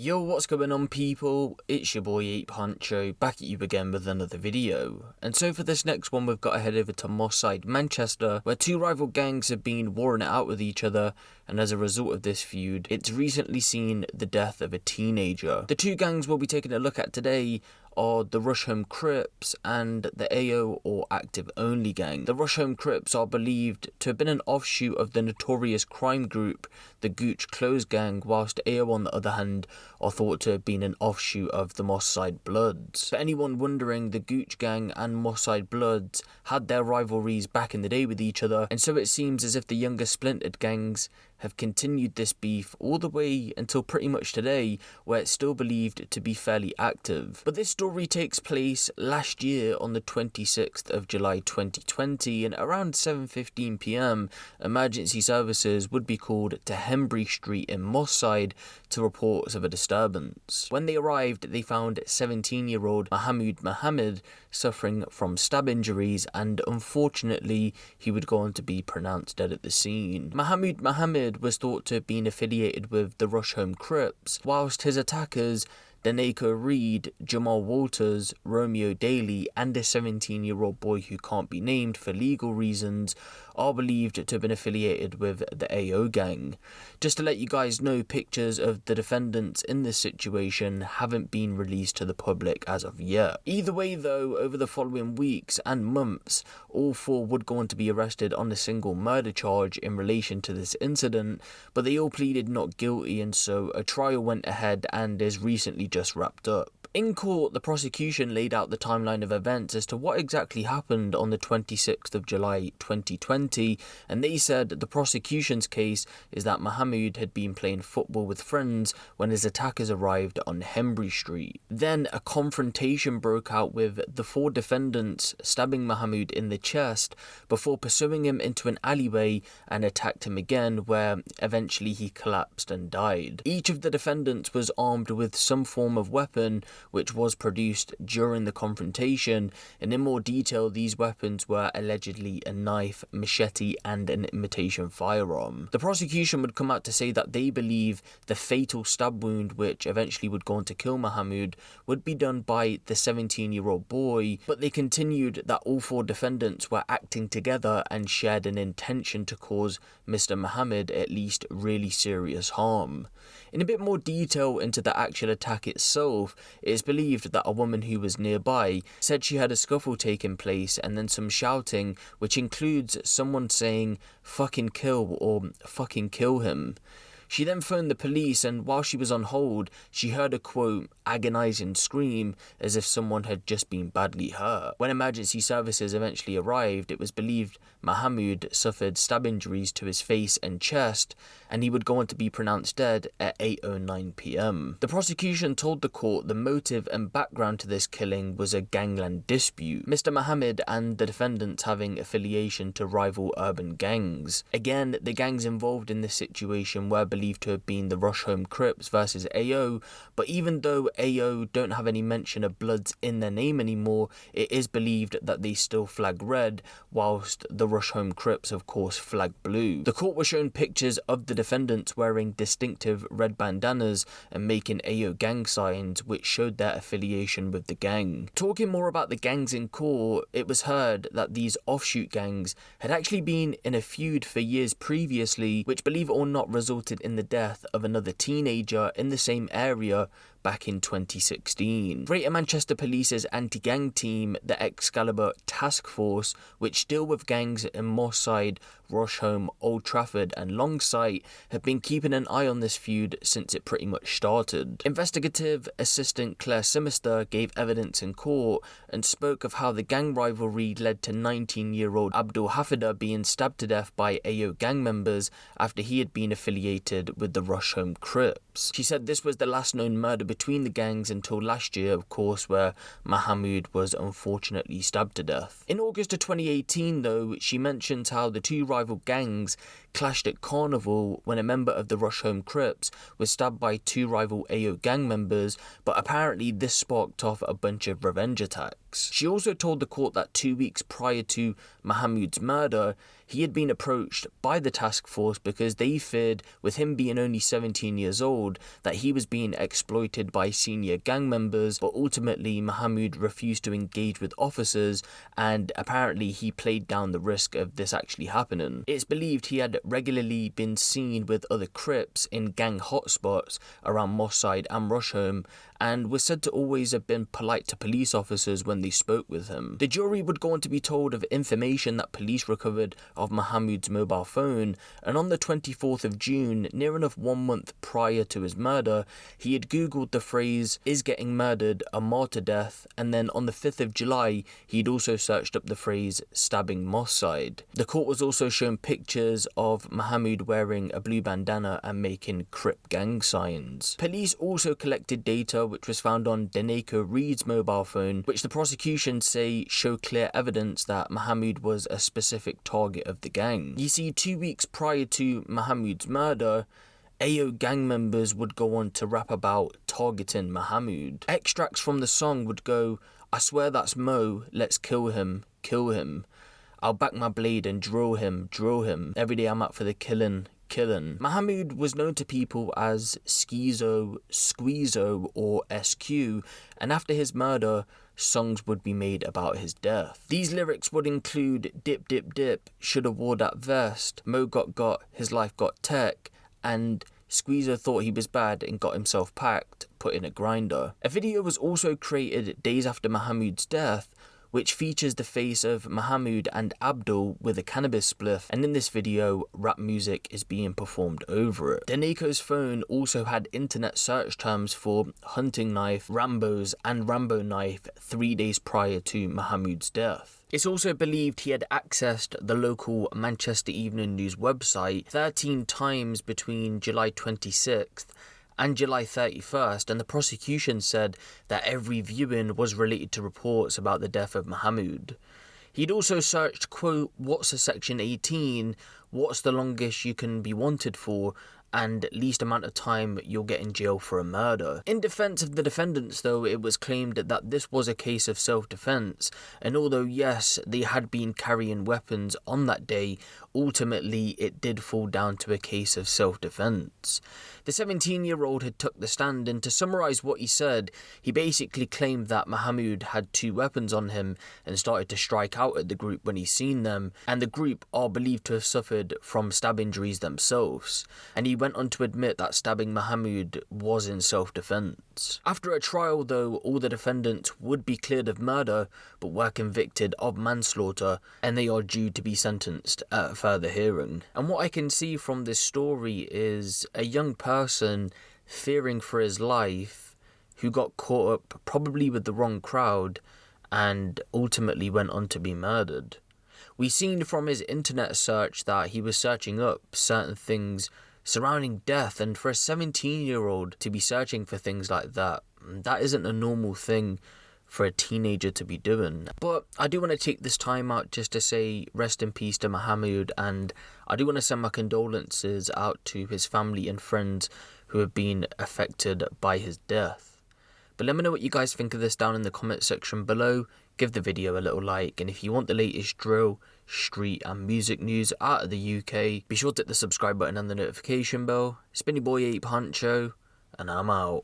Yo, what's going on people? It's your boy Huncho, back at you again with another video. And so for this next one we've got to head over to Moss Side, Manchester, where two rival gangs have been warring it out with each other, and as a result of this feud, it's recently seen the death of a teenager. The two gangs we'll be taking a look at today are the Rusholme Crips and the AO or Active Only gang. The Rusholme Crips are believed to have been an offshoot of the notorious crime group, the Gooch Close gang, whilst AO on the other hand are thought to have been an offshoot of the Moss Side Bloods. For anyone wondering, the Gooch gang and Moss Side Bloods had their rivalries back in the day with each other, and so it seems as if the younger splintered gangs have continued this beef all the way until pretty much today, where it's still believed to be fairly active. But this story takes place last year on the 26th of July 2020, and around 7:15 PM, emergency services would be called to Hembury Street in Moss Side to reports of a disturbance. When they arrived, they found 17-year-old Mohamoud Mohamed suffering from stab injuries, and unfortunately he would go on to be pronounced dead at the scene. Mohamoud Mohamed was thought to have been affiliated with the Rusholme Crips, whilst his attackers, Daneko Reed, Jamal Walters, Romeo Daly, and a 17-year-old boy who can't be named for legal reasons, are believed to have been affiliated with the AO gang. Just to let you guys know, pictures of the defendants in this situation haven't been released to the public as of yet. Either way though, over the following weeks and months, all four would go on to be arrested on a single murder charge in relation to this incident, but they all pleaded not guilty, and so a trial went ahead and is recently just wrapped up. In court, the prosecution laid out the timeline of events as to what exactly happened on the 26th of July 2020, and they said the prosecution's case is that Mohamoud had been playing football with friends when his attackers arrived on Hembury Street. Then a confrontation broke out with the four defendants stabbing Mohamoud in the chest before pursuing him into an alleyway and attacked him again, where eventually he collapsed and died. Each of the defendants was armed with some form of weapon which was produced during the confrontation, and in more detail, these weapons were allegedly a knife, machete, and an imitation firearm. The prosecution would come out to say that they believe the fatal stab wound, which eventually would go on to kill Mohamoud, would be done by the 17-year-old boy, but they continued that all four defendants were acting together and shared an intention to cause Mr. Mohamed at least really serious harm. In a bit more detail into the actual attack itself, it is believed that a woman who was nearby said she heard a scuffle taking place and then some shouting, which includes someone saying "fucking kill" or "fucking kill him." She then phoned the police, and while she was on hold, she heard a quote agonizing scream as if someone had just been badly hurt. When emergency services eventually arrived, it was believed Mohamoud suffered stab injuries to his face and chest, and he would go on to be pronounced dead at 8:09 PM. The prosecution told the court the motive and background to this killing was a gangland dispute, Mr. Mohamed and the defendants having affiliation to rival urban gangs. Again, the gangs involved in this situation were believed to have been the Rusholme Crips versus AO, but even though AO don't have any mention of Bloods in their name anymore, it is believed that they still flag red, whilst the Rusholme Crips of course flag blue. The court was shown pictures of the defendants wearing distinctive red bandanas and making AO gang signs, which showed their affiliation with the gang. Talking more about the gangs in court, it was heard that these offshoot gangs had actually been in a feud for years previously, which believe it or not resulted in the death of another teenager in the same area back in 2016. Greater Manchester Police's anti-gang team, the Excalibur Task Force, which deal with gangs in Moss Side, Rusholme, Old Trafford and Longsight, have been keeping an eye on this feud since it pretty much started. Investigative Assistant Claire Simister gave evidence in court and spoke of how the gang rivalry led to 19-year-old Abdul Hafida being stabbed to death by AO gang members after he had been affiliated with the Rusholme Crips. She said this was the last known murder between the gangs until last year, of course, where Mohamoud was unfortunately stabbed to death. In August of 2018 though, she mentions how the two rival gangs clashed at Carnival when a member of the Rusholme Crips was stabbed by two rival AO gang members, but apparently this sparked off a bunch of revenge attacks. lyrics. She also told the court that 2 weeks prior to Mohamoud's murder, he had been approached by the task force because they feared, with him being only 17 years old, that he was being exploited by senior gang members, but ultimately Mohamoud refused to engage with officers, and apparently he played down the risk of this actually happening. It's believed he had regularly been seen with other Crips in gang hotspots around Moss Side and Rusholme, and was said to always have been polite to police officers when they spoke with him. The jury would go on to be told of information that police recovered of Mohamoud's mobile phone, and on the 24th of June, near enough 1 month prior to his murder, he had googled the phrase "is getting murdered a martyr death," and then on the 5th of July, he'd also searched up the phrase "stabbing Moss Side." The court was also shown pictures of Mohamoud wearing a blue bandana and making Crip gang signs. Police also collected data which was found on Daneko Reed's mobile phone, which the prosecution say show clear evidence that Mohamoud was a specific target of the gang. You see, 2 weeks prior to Mohamoud's murder, AO gang members would go on to rap about targeting Mohamoud. Extracts from the song would go, "I swear that's Mo, let's kill him, kill him. I'll back my blade and drill him, drill him. Every day I'm out for the killing. Mohamoud was known to people as Schizo, Squeezo, or SQ, and after his murder, songs would be made about his death. These lyrics would include "Dip, dip, dip, shoulda wore that vest, Mo got, his life got tech," and Squeezer thought he was bad and got himself packed, put in a grinder. A video was also created days after Mohamoud's death, which features the face of Mohamoud and Abdul with a cannabis spliff, and in this video, rap music is being performed over it. Daneko's phone also had internet search terms for hunting knife, Rambos, and Rambo knife 3 days prior to Mohamoud's death. It's also believed he had accessed the local Manchester Evening News website 13 times between July 26th and July 31st, and the prosecution said that every viewing was related to reports about the death of Mohamoud. He'd also searched, quote, "What's a Section 18? What's the longest you can be wanted for? And least amount of time you'll get in jail for a murder." In defense of the defendants, though, it was claimed that this was a case of self-defense, and although yes, they had been carrying weapons on that day, ultimately it did fall down to a case of self-defense. The 17-year-old had took the stand, and to summarise what he said, he basically claimed that Mohamoud had 2 weapons on him and started to strike out at the group when he seen them, and the group are believed to have suffered from stab injuries themselves, and he went on to admit that stabbing Mohamoud was in self-defense. After a trial, though, all the defendants would be cleared of murder but were convicted of manslaughter, and they are due to be sentenced at a further hearing. And what I can see from this story is a young person fearing for his life who got caught up probably with the wrong crowd and ultimately went on to be murdered. We seen from his internet search that he was searching up certain things surrounding death, and for a 17-year-old to be searching for things like that isn't a normal thing for a teenager to be doing. But I do want to take this time out just to say rest in peace to Mohamoud, and I do want to send my condolences out to his family and friends who have been affected by his death. But let me know what you guys think of this down in the comment section below. Give the video a little like, and if you want the latest drill, street and music news out of the UK, be sure to hit the subscribe button and the notification bell. It's been your boy Huncho, and I'm out.